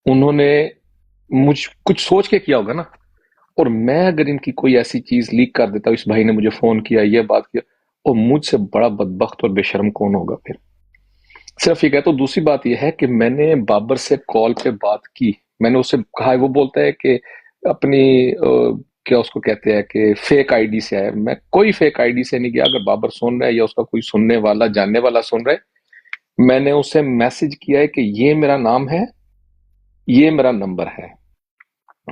انہوں نے مجھ کچھ سوچ کے کیا ہوگا نا، اور میں اگر ان کی کوئی ایسی چیز لیک کر دیتا ہوں، اس بھائی نے مجھے فون کیا، یہ بات کیا، اور مجھ سے بڑا بدبخت اور بے شرم کون ہوگا پھر؟ صرف یہ کہتا ہوں. دوسری بات یہ ہے کہ میں نے بابر سے کال پہ بات کی. میں نے اس سے کہا، وہ بولتا ہے کہ اپنی کیا اس کو کہتے ہیں کہ فیک آئی ڈی سے آیا. میں کوئی فیک آئی ڈی سے نہیں گیا. اگر بابر سن رہا ہے یا اس کا کوئی سننے والا جاننے والا سن رہا ہے، میں نے اسے میسج کیا ہے کہ یہ میرا نام ہے، یہ میرا نمبر ہے،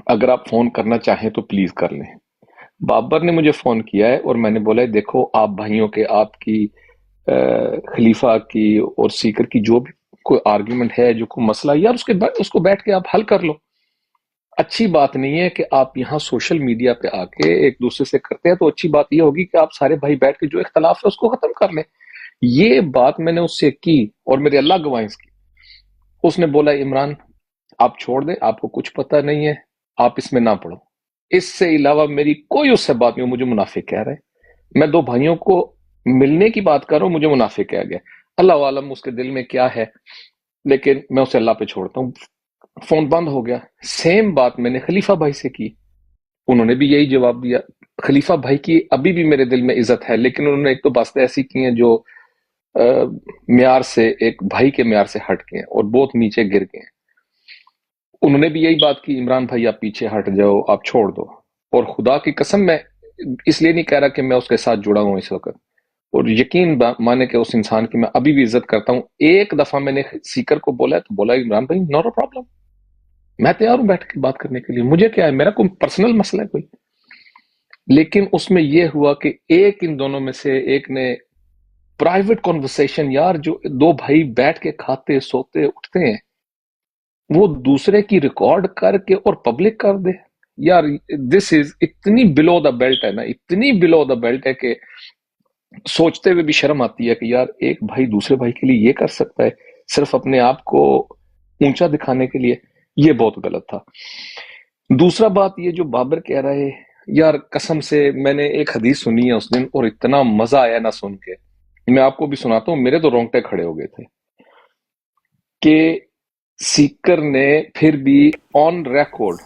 اگر آپ فون کرنا چاہیں تو پلیز کر لیں. بابر نے مجھے فون کیا ہے اور میں نے بولا ہے دیکھو آپ بھائیوں کے، آپ کی خلیفہ کی اور سیکر کی جو بھی کوئی آرگیومنٹ ہے، جو کوئی مسئلہ، یار اس کو بیٹھ کے آپ حل کر لو. اچھی بات نہیں ہے کہ آپ یہاں سوشل میڈیا پہ آ کے ایک دوسرے سے کرتے ہیں. تو اچھی بات یہ ہوگی کہ آپ سارے بھائی بیٹھ کے جو اختلاف ہے اس کو ختم کر لیں. یہ بات میں نے اس سے کی اور میرے اللہ گواہ اس کی. اس نے بولا عمران آپ چھوڑ دیں، آپ کو کچھ پتہ نہیں ہے، آپ اس میں نہ پڑھو. اس سے علاوہ میری کوئی اس سے بات نہیں. مجھے منافق کہہ رہے ہیں. میں دو بھائیوں کو ملنے کی بات کر رہا ہوں، مجھے منافق کہہ گیا. اللہ عالم اس کے دل میں کیا ہے، لیکن میں اسے اللہ پہ چھوڑتا ہوں. فون بند ہو گیا. سیم بات میں نے خلیفہ بھائی سے کی. انہوں نے بھی یہی جواب دیا. خلیفہ بھائی کی ابھی بھی میرے دل میں عزت ہے، لیکن انہوں نے ایک تو باتیں ایسی کی ہیں جو معیار سے، ایک بھائی کے معیار سے ہٹ گئے ہیں اور بہت نیچے گر گئے ہیں. انہوں نے بھی یہی بات کی، عمران بھائی آپ پیچھے ہٹ جاؤ، آپ چھوڑ دو. اور خدا کی قسم میں اس لیے نہیں کہہ رہا کہ میں اس کے ساتھ جڑا ہوں اس وقت، اور یقین مانے کہ اس انسان کی میں ابھی بھی عزت کرتا ہوں. ایک دفعہ میں نے سیکر کو بولا تو بولا عمران بھائی نو پرابلم، میں تیار ہوں بیٹھ کے بات کرنے کے لیے، مجھے کیا ہے، میرا کوئی پرسنل مسئلہ ہے کوئی. لیکن اس میں یہ ہوا کہ ایک ان دونوں میں سے ایک نے پرائیویٹ کنورسیشن، یار جو دو بھائی بیٹھ کے کھاتے سوتے اٹھتے ہیں، وہ دوسرے کی ریکارڈ کر کے اور پبلک کر دے. یار دس از اتنی بلو دا بیلٹ ہے نا، اتنی بلو دا بیلٹ ہے کہ سوچتے ہوئے بھی شرم آتی ہے کہ یار ایک بھائی دوسرے بھائی کے لیے یہ کر سکتا ہے صرف اپنے آپ کو اونچا دکھانے کے لیے. یہ بہت غلط تھا. دوسرا بات یہ جو بابر کہہ رہا ہے، یار قسم سے میں نے ایک حدیث سنی ہے اس دن اور اتنا مزہ آیا نہ سن کے. میں آپ کو بھی سناتا ہوں، میرے تو رونگٹے کھڑے ہو گئے تھے کہ سیکر نے پھر بھی آن ریکارڈ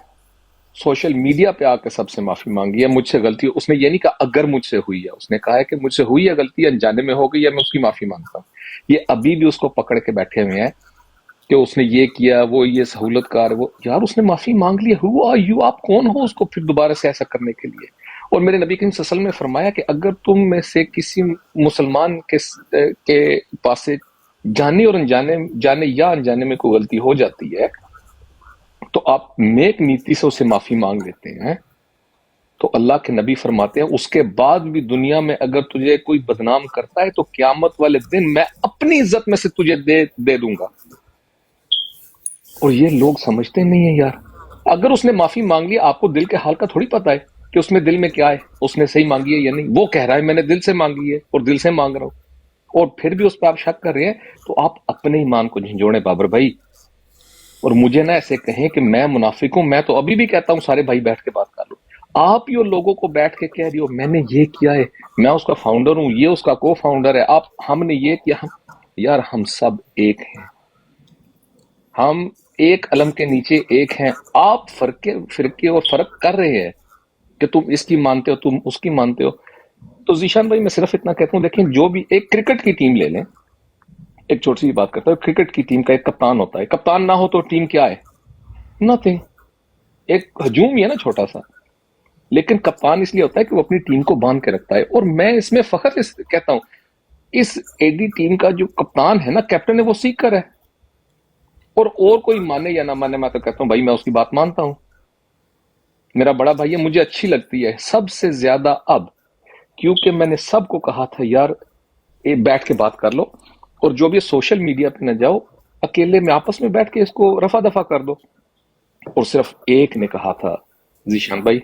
سوشل میڈیا پہ آ کے سب سے معافی مانگی ہے. مجھ سے غلطی، اس نے یہ نہیں کہا اگر مجھ سے ہوئی ہے، اس نے کہا ہے کہ مجھ سے ہوئی ہے غلطی، انجانے میں ہو گئی ہے، میں اس کی معافی مانگتا ہوں. یہ ابھی بھی اس کو پکڑ کے بیٹھے ہوئے ہیں کہ اس نے یہ کیا، وہ یہ سہولت کار ہے وہ. یار اس نے معافی مانگ لی، ہو آر یو، آپ کون ہو اس کو پھر دوبارہ سے ایسا کرنے کے لیے؟ اور میرے نبی کریم صلی اللہ علیہ وسلم نے فرمایا کہ اگر تم میں سے کسی مسلمان کے پاس سے جانے اور انجانے، جانے یا انجانے میں کوئی غلطی ہو جاتی ہے تو آپ نیک نیتی سے اسے معافی مانگ لیتے ہیں، تو اللہ کے نبی فرماتے ہیں اس کے بعد بھی دنیا میں اگر تجھے کوئی بدنام کرتا ہے تو قیامت والے دن میں اپنی عزت میں سے تجھے دے دوں گا. اور یہ لوگ سمجھتے نہیں ہیں یار. اگر اس نے معافی مانگ لی، آپ کو دل کے حال کا تھوڑی پتا ہے کہ اس میں دل میں کیا ہے، اس نے صحیح مانگی ہے یا نہیں. وہ کہہ رہا ہے میں نے دل سے مانگی ہے اور دل سے مانگ رہا ہوں، اور پھر بھی اس پہ آپ شک کر رہے ہیں. تو آپ اپنے ایمان کو جھنجھوڑیں بابر بھائی. اور مجھے نہ ایسے کہیں کہ میں منافق ہوں. میں تو ابھی بھی کہتا ہوں سارے بھائی بیٹھ کے بات کر لو. آپ یہ لوگوں کو بیٹھ کے کہہ رہی ہو میں نے یہ کیا ہے، میں اس کا فاؤنڈر ہوں، یہ اس کا کو فاؤنڈر ہے، آپ ہم نے یہ کیا. یار ہم سب ایک ہیں، ہم ایک علم کے نیچے ایک ہیں. آپ فرقے اور فرق کر رہے ہیں کہ تم اس کی مانتے ہو، تم اس کی مانتے ہو. تو ذیشان بھائی میں صرف اتنا کہتا ہوں، دیکھیں جو بھی ایک کرکٹ کی ٹیم لے لیں، ایک چھوٹی سی بات کرتا ہوں، کرکٹ کی ٹیم کا ایک کپتان ہوتا ہے. کپتان نہ ہو تو ٹیم کیا ہے؟ نتھنگ. ایک ہجوم ہی ہے نا چھوٹا سا، لیکن کپتان اس لیے ہوتا ہے کہ وہ اپنی ٹیم کو باندھ کے رکھتا ہے. اور میں اس میں فخر کہتا ہوں، اس اے ڈی ٹیم کا جو کپتان ہے نا، کیپٹن ہے، وہ سیکر ہے. اور کوئی مانے یا نہ مانے، میں تو کہتا ہوں بھائی میں اس کی بات مانتا ہوں. میرا بڑا بھائی ہے، مجھے اچھی لگتی ہے سب سے زیادہ اب، کیونکہ میں نے سب کو کہا تھا یار بیٹھ کے بات کر لو، اور جو بھی سوشل میڈیا پہ نہ جاؤ، اکیلے میں آپس میں بیٹھ کے اس کو رفع دفع کر دو. اور صرف ایک نے کہا تھا، ذیشان بھائی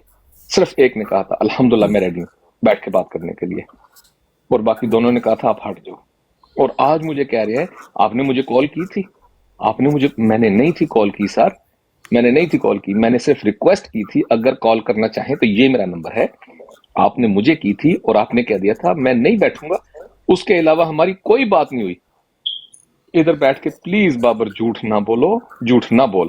صرف ایک نے کہا تھا الحمدللہ میں ریڈی ہوں بیٹھ کے بات کرنے کے لیے، اور باقی دونوں نے کہا تھا آپ ہٹ جاؤ. اور آج مجھے کہہ رہے ہیں آپ نے مجھے کال کی تھی، آپ نے مجھے، میں نے نہیں تھی کال کی سر، میں نے نہیں تھی کال کی، میں نے صرف ریکویسٹ کی تھی اگر کال کرنا چاہیں تو یہ میرا نمبر ہے. آپ نے مجھے کی تھی اور آپ نے کہہ دیا تھا میں نہیں بیٹھوں گا. اس کے علاوہ ہماری کوئی بات نہیں ہوئی. ادھر بیٹھ کے پلیز بابر جھوٹ نہ بولو، جھوٹ نہ بول.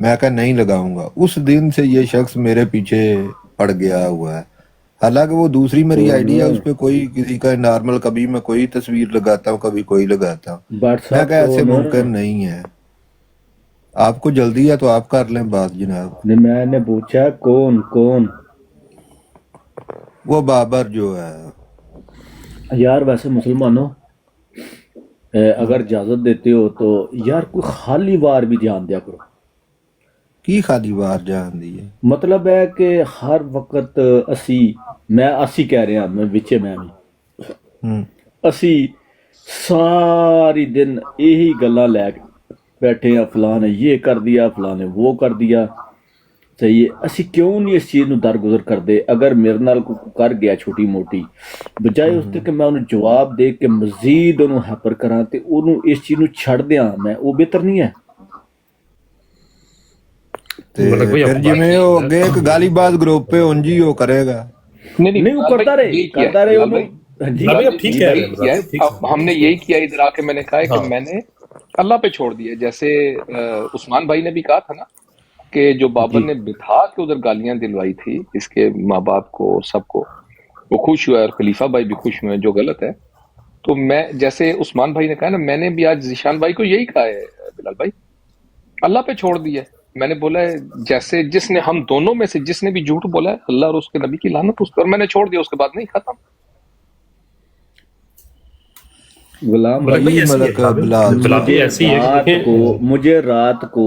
میں کہا نہیں لگاؤں گا. اس دن سے یہ شخص میرے پیچھے پڑ گیا ہوا ہے. حالانکہ وہ دوسری میری آئی ڈی ہے, اس پہ کوئی کسی کا نارمل, کبھی میں کوئی تصویر لگاتا ہوں, کبھی کوئی لگاتا ہوں. بٹ میں صاحب کہا تو ایسے نا ممکن نہیں ہے. آپ کو جلدی ہے تو آپ کر لیں بات جناب. میں نے پوچھا کون وہ بابر جو ہے, یار ویسے مسلمانوں اگر اجازت دیتے ہو تو یار کوئی خالی وار بھی دھیان دیا کرو. کی خالی بار جان دی ہے. مطلب ہے کہ ہر وقت اسی کہہ رہا میں وچے میں بھی ہوں. اسی ساری دن یہی گلاں لے کے بیٹھے ہیں, فلاں نے یہ کر دیا, فلاں نے وہ کر دیا. صحیح ہے, اسی کیوں نہیں اس چیز نو درگزر کر دے. اگر میرے نال کوئی کر گیا چھوٹی موٹی, بجائے اس تے کہ میں انہوں جواب دے کے مزید انہوں ہیپر کراں تے انہوں اس چیز نو چھڑ دیاں, میں وہ بہتر نہیں ہے. تے مطلب بھائی آپ پھر کو جی بات میں وہ اگے ایک گالی باز گروپ پہ انجی وہ کرے گا. نہیں وہ بلال کرتا بھائی رہے یہی کیا کرتا ہے رہے بلال انہوں. بھائی جی بلال بھائی بلال آپ بھائی ٹھیک کہہ رہے یہی ہیں, کیا بلال ہے. بھائی ٹھیک اب ہم نے یہی کیا ادھر آ کے, میں نے کہا ہے کہ میں نے اللہ پہ چھوڑ دیا. جیسے عثمان بھائی نے بھی کہا تھا نا کہ جو بابر جی نے بٹھا کے ادھر گالیاں دلوائی تھی اس کے ماں باپ کو, سب کو, وہ خوش ہوا ہے, اور خلیفہ بھائی بھی خوش ہوئے, جو غلط ہے. تو میں جیسے عثمان بھائی نے کہا نا, میں نے بھی آج ذیشان بھائی کو یہی کہا ہے بلال بھائی, اللہ پہ چھوڑ دیا. میں نے بولا ہے جیسے جس نے, ہم دونوں میں سے جس نے بھی جھوٹ بولا ہے, اللہ اور اس کے نبی کی لعنت اس پر, اور میں نے چھوڑ دیا. اس کے بعد نہیں ختم. غلام ملک بھائی جی بھائی, ایسی ہے ملک بلال بلال صاحب, بھائی ایسی ہے کہ دیکھیں مجھے رات کو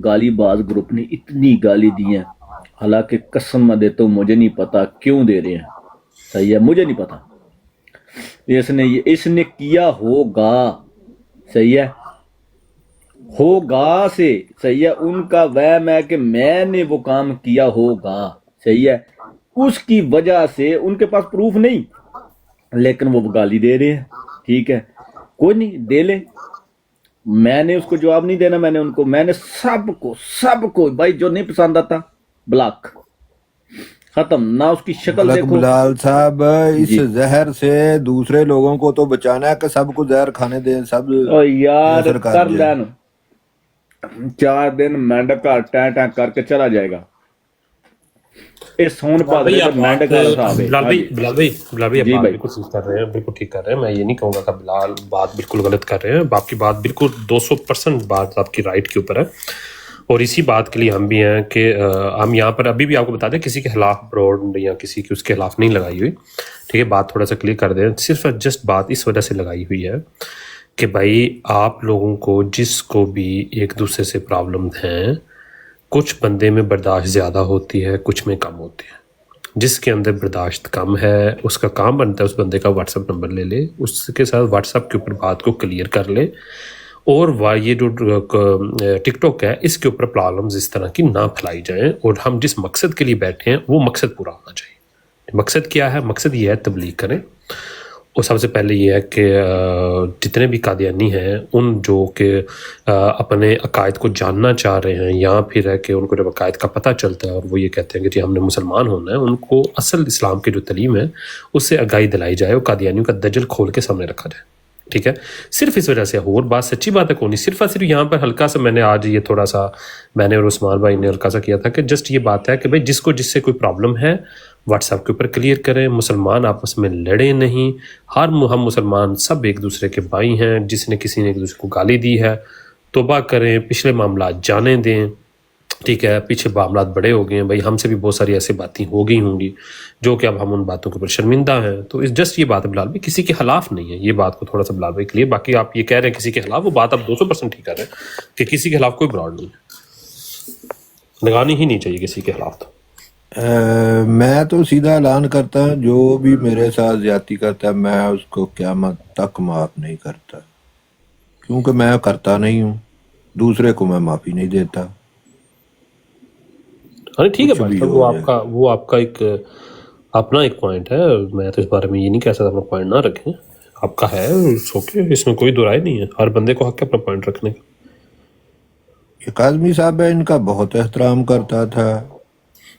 گالی باز گروپ نے اتنی گالی دی ہیں, حالانکہ قسم میں دیتا ہوں مجھے نہیں پتا کیوں دے رہے ہیں. صحیح ہے, مجھے نہیں پتا. اس نے کیا ہوگا. صحیح ہے, ہوگا سے صحیح ہے, ان کا وہم ہے کہ میں نے وہ کام کیا ہوگا. صحیح ہے, اس کی وجہ سے ان کے پاس پروف نہیں, لیکن وہ گالی دے رہے ہیں. ٹھیک ہے, کوئی نہیں, دے لے. میں نے اس کو جواب نہیں دینا. میں نے سب کو بھائی جو نہیں پسند آتا بلاک, ختم. نہ اس کی شکل ملک دیکھو. بلال صاحب, اس جی زہر سے دوسرے لوگوں کو تو بچانا ہے کہ سب کو زہر کھانے دیں, سب اور یار اثر کر کر جائے. لین 4 دن مینڈک کا ٹیں کر کے چلا جائے گا. یہ سون بلال پادرے بھائی تے آپ مینڈک بات والا صاحب ہے. بلال ہاں بھائی جی بلال بھائی بلال بھئی آپ جی بات بھائی بالکل صحیح کر رہے ہیں, بالکل ٹھیک کر رہے ہیں. میں یہ نہیں کہوں گا کہ بلال بات بالکل غلط کر رہے ہیں. آپ کی بات بالکل 200% بات آپ کی رائٹ کے اوپر ہے, اور اسی بات کے لیے ہم بھی ہیں کہ ہم یہاں پر ابھی بھی آپ کو بتا دیں کسی کے خلاف براڈ یا کسی کی اس کے خلاف نہیں لگائی ہوئی. ٹھیک ہے, بات تھوڑا سا کلیئر کر دیں. صرف جسٹ بات اس وجہ سے لگائی ہوئی ہے کہ بھائی آپ لوگوں کو جس کو بھی ایک دوسرے سے پرابلم ہیں, کچھ بندے میں برداشت زیادہ ہوتی ہے, کچھ میں کم ہوتی ہے. جس کے اندر برداشت کم ہے اس کا کام بنتا ہے اس بندے کا واٹس ایپ نمبر لے لے, اس کے ساتھ واٹس ایپ کے اوپر بات کو کلیئر کر لے, اور یہ جو ٹک ٹاک ہے اس کے اوپر پرابلمز اس طرح کی نہ پھیلائی جائیں. اور ہم جس مقصد کے لیے بیٹھے ہیں وہ مقصد پورا ہونا چاہیے. مقصد کیا ہے؟ مقصد یہ ہے تبلیغ کریں. اور سب سے پہلے یہ ہے کہ جتنے بھی قادیانی ہیں ان جو کہ اپنے عقائد کو جاننا چاہ رہے ہیں, یا پھر ہے کہ ان کو جب عقائد کا پتہ چلتا ہے اور وہ یہ کہتے ہیں کہ جی ہم نے مسلمان ہونا ہے, ان کو اصل اسلام کی جو تعلیم ہے اس سے آگاہی دلائی جائے اور قادیانیوں کا دجل کھول کے سامنے رکھا جائے. ٹھیک ہے, صرف اس وجہ سے. اور بات سچی بات ہے, کون نہیں, صرف یہاں پر ہلکا سا میں نے آج یہ تھوڑا سا میں نے اور عثمان بھائی نے ہلکا سا کیا تھا کہ جسٹ یہ بات ہے کہ بھائی جس کو جس سے کوئی پرابلم ہے واٹس ایپ کے اوپر کلیئر کریں. مسلمان آپس میں لڑیں نہیں, ہم مسلمان سب ایک دوسرے کے بھائی ہیں. جس نے کسی نے ایک دوسرے کو گالی دی ہے توبہ کریں, پچھلے معاملات جانے دیں. ٹھیک ہے, پیچھے معاملات بڑے ہو گئے ہیں بھائی, ہم سے بھی بہت ساری ایسی باتیں ہو گئی ہوں گی جو کہ اب ہم ان باتوں کے اوپر شرمندہ ہیں. تو اس جسٹ یہ بات ہے بلال بھائی, کسی کے خلاف نہیں ہے. یہ بات کو تھوڑا سا بلال بھائی کے لیے, باقی آپ یہ کہہ رہے ہیں کسی کے خلاف, وہ بات آپ 200% ٹھیک کر رہے ہیں کہ کسی کے خلاف کوئی براڈ نہیں ہے, لگانی ہی نہیں چاہیے کسی کے خلاف. تو میں تو سیدھا اعلان کرتا ہوں, جو بھی میرے ساتھ زیادتی کرتا ہے میں اس کو قیامت تک معاف نہیں کرتا, کیونکہ میں کرتا نہیں ہوں, دوسرے کو میں معافی نہیں دیتا. ہاں ٹھیک ہے کچھ بھائی بھی صاحب, ہو جائے. وہ آپ کا ایک اپنا ایک پوائنٹ ہے. میں تو اس بارے میں یہ نہیں کہہ سکتا اپنا پوائنٹ نہ رکھیں, آپ کا ہے اوکے, اس میں کوئی دو رائے نہیں ہے. ہر بندے کو حق ہے اپنا پوائنٹ رکھنے کا. یہ کاظمی صاحب ہے, ان کا بہت احترام کرتا تھا.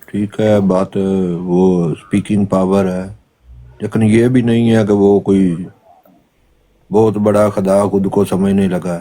ٹھیک ہے, بات وہ اسپیکنگ پاور ہے, لیکن یہ بھی نہیں ہے کہ وہ کوئی بہت بڑا خدا خود کو سمجھنے لگا.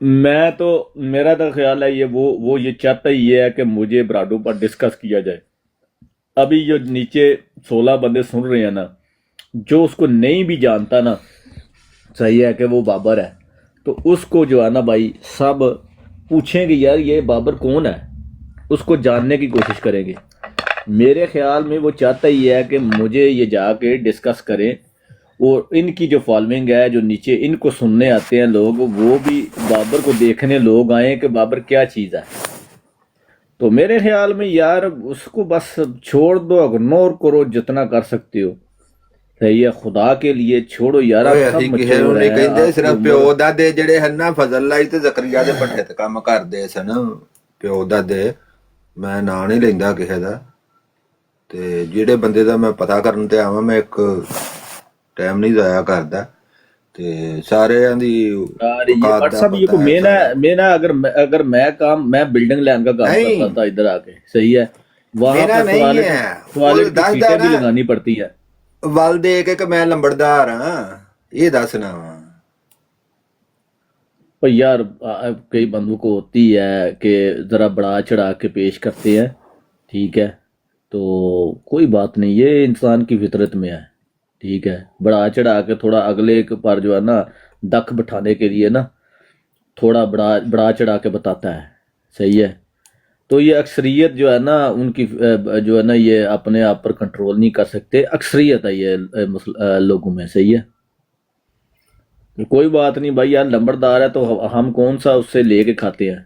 میں تو میرا تو خیال ہے وہ یہ چاہتا ہی یہ ہے کہ مجھے براڈو پر ڈسکس کیا جائے. ابھی جو نیچے 16 بندے سن رہے ہیں نا، جو اس کو نہیں بھی جانتا نا، صحیح ہے کہ وہ بابر ہے، تو اس کو جو ہے نا بھائی سب پوچھیں گے یار یہ بابر کون ہے، اس کو جاننے کی کوشش کریں گے. میرے خیال میں وہ چاہتا ہی ہے کہ مجھے یہ جا کے ڈسکس کریں، اور ان کی جو فالوئنگ ہے، جو نیچے ان کو سننے آتے ہیں لوگ، وہ بھی بابر کو دیکھنے لوگ آئیں کہ بابر کیا چیز ہے. تو میرے خیال میں یار اس کو بس چھوڑ دو، اگنور کرو جتنا کر سکتے ہو. صحیح ہے، خدا کے لیے چھوڑو یار، آپ ਓਏ سب ਅਸੀਂ ਕਿਸੇ مچور ਨੂੰ ਨਹੀਂ ہیں، ਕਹਿੰਦੇ, آپ کی ਸਿਰਫ عمر. ਪਿਓ ਦਾਦੇ ਜਿਹੜੇ ਹਨ ਨਾ, ਫਜ਼ਲ ਲਾਈ ਤੇ ਜ਼ਕਰੀਆ ਦੇ ਭੱਠੇ ਤੇ ਕੰਮ ਕਰਦੇ ਸਨ. ਪਿਓ ਦਾਦੇ, ਮੈਂ ਨਾਂ ਨਹੀਂ ਲੈਂਦਾ ਕਿਸੇ ਦਾ, ਤੇ ਜਿਹੜੇ ਬੰਦੇ ਦਾ ਮੈਂ ਪਤਾ ਕਰਨ ਤੇ ਆਵਾਂ, ਮੈਂ ਇੱਕ ਟਾਈਮ ਨਹੀਂ ਜ਼ਾਇਆ ਕਰਦਾ, ਤੇ ਸਾਰਿਆਂ ਦੀ یار یہ ਔਕਾਤ بٹ ਦਾ صاحب یہ ਪਤਾ کو ہے میں ਸਾਨੂੰ. نے اگر میں کام، میں بلڈنگ لائن کا کام نہیں کرتا تھا ادھر آ کے، صحیح ہے، وہاں میرا پر نہیں ہے، وہ ٹوائلٹ کی ਦੱਸਦਾ سیٹیں بھی ਨਾ لگانی پڑتی ہے. ਵੱਲ ਦੇ ਕੇ ਕਿ ਮੈਂ ਲੰਬੜਦਾਰ ਹਾਂ، ਇਹ ਦੱਸਣਾ ਵਾ. اور یار کئی بندوں کو ہوتی ہے کہ ذرا بڑا چڑھا کے پیش کرتے ہیں، ٹھیک ہے، تو کوئی بات نہیں، یہ انسان کی فطرت میں ہے، ٹھیک ہے. بڑا چڑھا کے تھوڑا اگلے پر جو ہے نا دک بٹھانے کے لیے نا تھوڑا بڑا چڑھا کے بتاتا ہے، صحیح ہے. تو یہ اکثریت جو ہے نا ان کی جو ہے نا یہ اپنے آپ پر کنٹرول نہیں کر سکتے، اکثریت ہے یہ لوگوں میں، صحیح ہے. کوئی بات نہیں بھائی، یار لمبردار ہے تو ہم کون سا اس سے لے کے کھاتے ہیں.